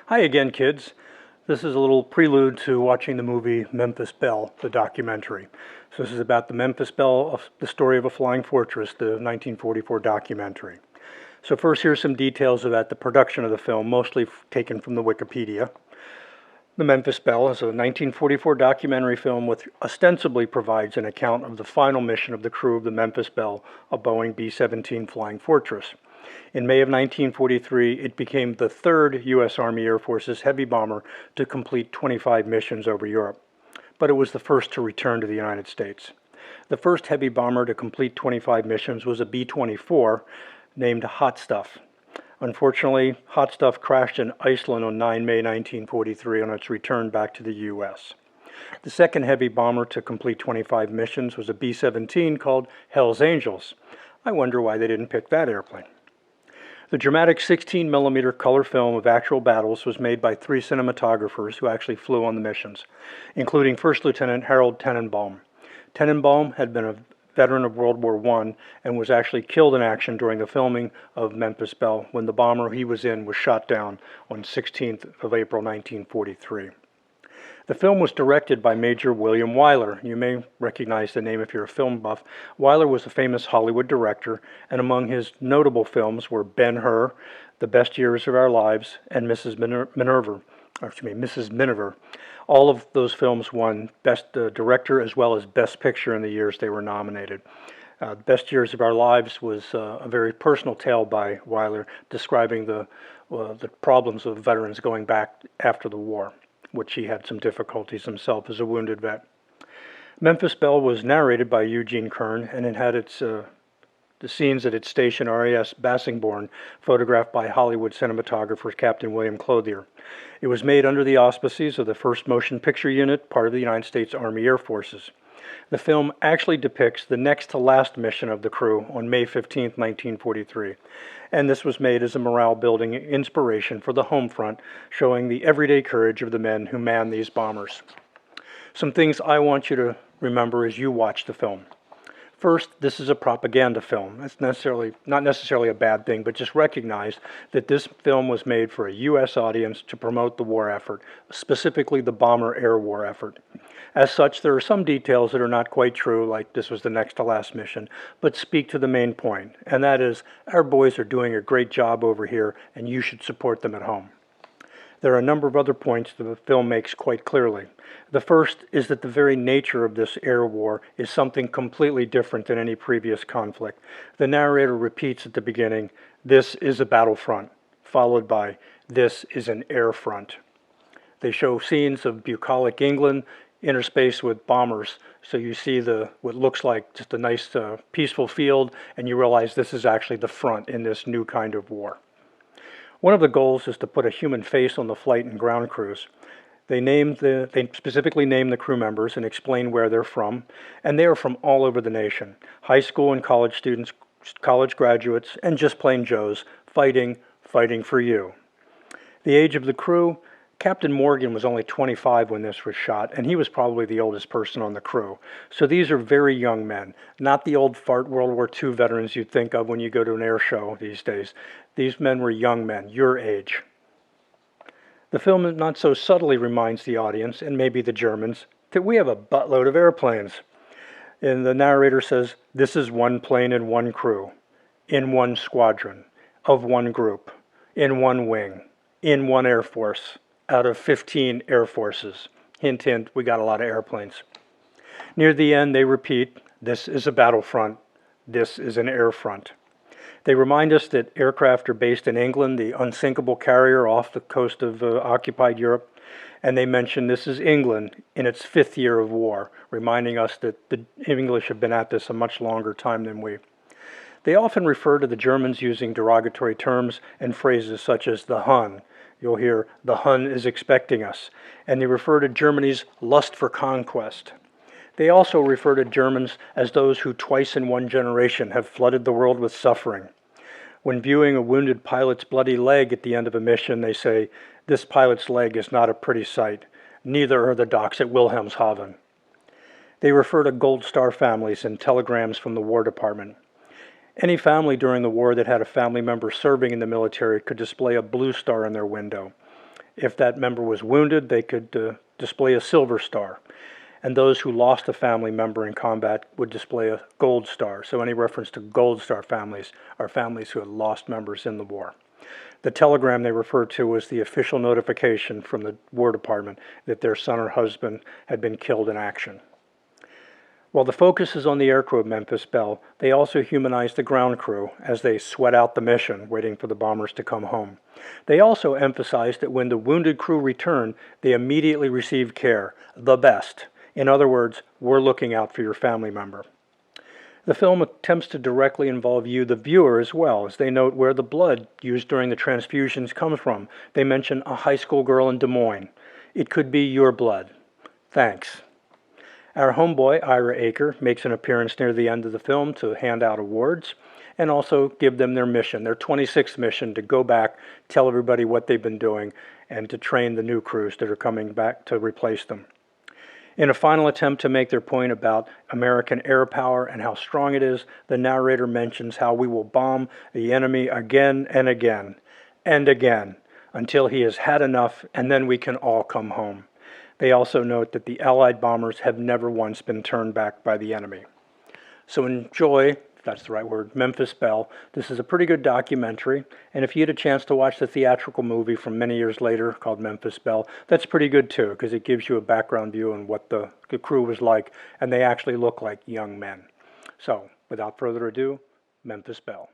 Hi again, kids. This is a little prelude to watching the movie Memphis Belle, the documentary. So this is about the Memphis Belle, the story of a flying fortress, the 1944 documentary. So first, here's some details about the production of the film, mostly taken from the Wikipedia. The Memphis Belle is a 1944 documentary film which ostensibly provides an account of the final mission of the crew of the Memphis Belle, a Boeing B-17 Flying Fortress. In May of 1943, it became the third U.S. Army Air Force's heavy bomber to complete 25 missions over Europe, but it was the first to return to the United States. The first heavy bomber to complete 25 missions was a B-24 named Hot Stuff. Unfortunately, Hot Stuff crashed in Iceland on 9 May 1943 on its return back to the U.S. The second heavy bomber to complete 25 missions was a B-17 called Hell's Angels. I wonder why they didn't pick that airplane. The dramatic 16mm color film of actual battles was made by 3 cinematographers who actually flew on the missions, including First Lieutenant Harold Tenenbaum. Tenenbaum had been a veteran of World War I and was actually killed in action during the filming of Memphis Belle when the bomber he was in was shot down on 16th of April 1943. The film was directed by Major William Wyler. You may recognize the name if you're a film buff. Wyler was a famous Hollywood director, and among his notable films were Ben-Hur, The Best Years of Our Lives, and Mrs. Miniver. All of those films won Best Director as well as Best Picture in the years they were nominated. Best Years of Our Lives was a very personal tale by Wyler, describing the problems of veterans going back after the war, which he had some difficulties himself as a wounded vet. Memphis Belle was narrated by Eugene Kern, and it had the scenes at its station RAS Bassingbourn photographed by Hollywood cinematographer Captain William Clothier. It was made under the auspices of the 1st Motion Picture Unit, part of the United States Army Air Forces. The film actually depicts the next to last mission of the crew on May 15, 1943, and this was made as a morale-building inspiration for the home front, showing the everyday courage of the men who man these bombers. Some things I want you to remember as you watch the film. First, this is a propaganda film. That's not necessarily a bad thing, but just recognize that this film was made for a U.S. audience to promote the war effort, specifically the bomber air war effort. As such, there are some details that are not quite true, like this was the next to last mission, but speak to the main point, and that is, our boys are doing a great job over here, and you should support them at home. There are a number of other points that the film makes quite clearly. The first is that the very nature of this air war is something completely different than any previous conflict. The narrator repeats at the beginning, "This is a battlefront," followed by, "This is an air front." They show scenes of bucolic England interspaced with bombers, so you see what looks like just a nice peaceful field, and you realize this is actually the front in this new kind of war. One of the goals is to put a human face on the flight and ground crews. They specifically name the crew members and explain where they're from, and they are from all over the nation. High school and college students, college graduates, and just plain Joes, fighting for you. The age of the crew, Captain Morgan was only 25 when this was shot, and he was probably the oldest person on the crew. So these are very young men, not the old fart World War II veterans you think of when you go to an air show these days. These men were young men, your age. The film not so subtly reminds the audience, and maybe the Germans, that we have a buttload of airplanes. And the narrator says, this is one plane and one crew, in one squadron, of one group, in one wing, in one Air Force, out of 15 Air Forces. Hint, hint, we got a lot of airplanes. Near the end, they repeat, this is a battlefront, this is an air front. They remind us that aircraft are based in England, the unsinkable carrier off the coast of occupied Europe, and they mention this is England in its 5th year of war, reminding us that the English have been at this a much longer time than we. They often refer to the Germans using derogatory terms and phrases such as the Hun. You'll hear, the Hun is expecting us, and they refer to Germany's lust for conquest. They also refer to Germans as those who twice in one generation have flooded the world with suffering. When viewing a wounded pilot's bloody leg at the end of a mission, they say, this pilot's leg is not a pretty sight. Neither are the docks at Wilhelmshaven. They refer to Gold Star families in telegrams from the War Department. Any family during the war that had a family member serving in the military could display a blue star in their window. If that member was wounded, they could display a silver star. And those who lost a family member in combat would display a gold star. So any reference to gold star families are families who had lost members in the war. The telegram they referred to was the official notification from the War Department that their son or husband had been killed in action. While the focus is on the aircrew of Memphis Belle, they also humanize the ground crew as they sweat out the mission, waiting for the bombers to come home. They also emphasize that when the wounded crew return, they immediately receive care, the best. In other words, we're looking out for your family member. The film attempts to directly involve you, the viewer, as well, as they note where the blood used during the transfusions comes from. They mention a high school girl in Des Moines. It could be your blood. Thanks. Our homeboy, Ira Aker, makes an appearance near the end of the film to hand out awards and also give them their mission, their 26th mission, to go back, tell everybody what they've been doing, and to train the new crews that are coming back to replace them. In a final attempt to make their point about American air power and how strong it is, the narrator mentions how we will bomb the enemy again and again and again until he has had enough, and then we can all come home. They also note that the Allied bombers have never once been turned back by the enemy. So enjoy, if that's the right word, Memphis Belle. This is a pretty good documentary, and if you get a chance to watch the theatrical movie from many years later called Memphis Belle, that's pretty good too, because it gives you a background view on what the crew was like, and they actually look like young men. So, without further ado, Memphis Belle.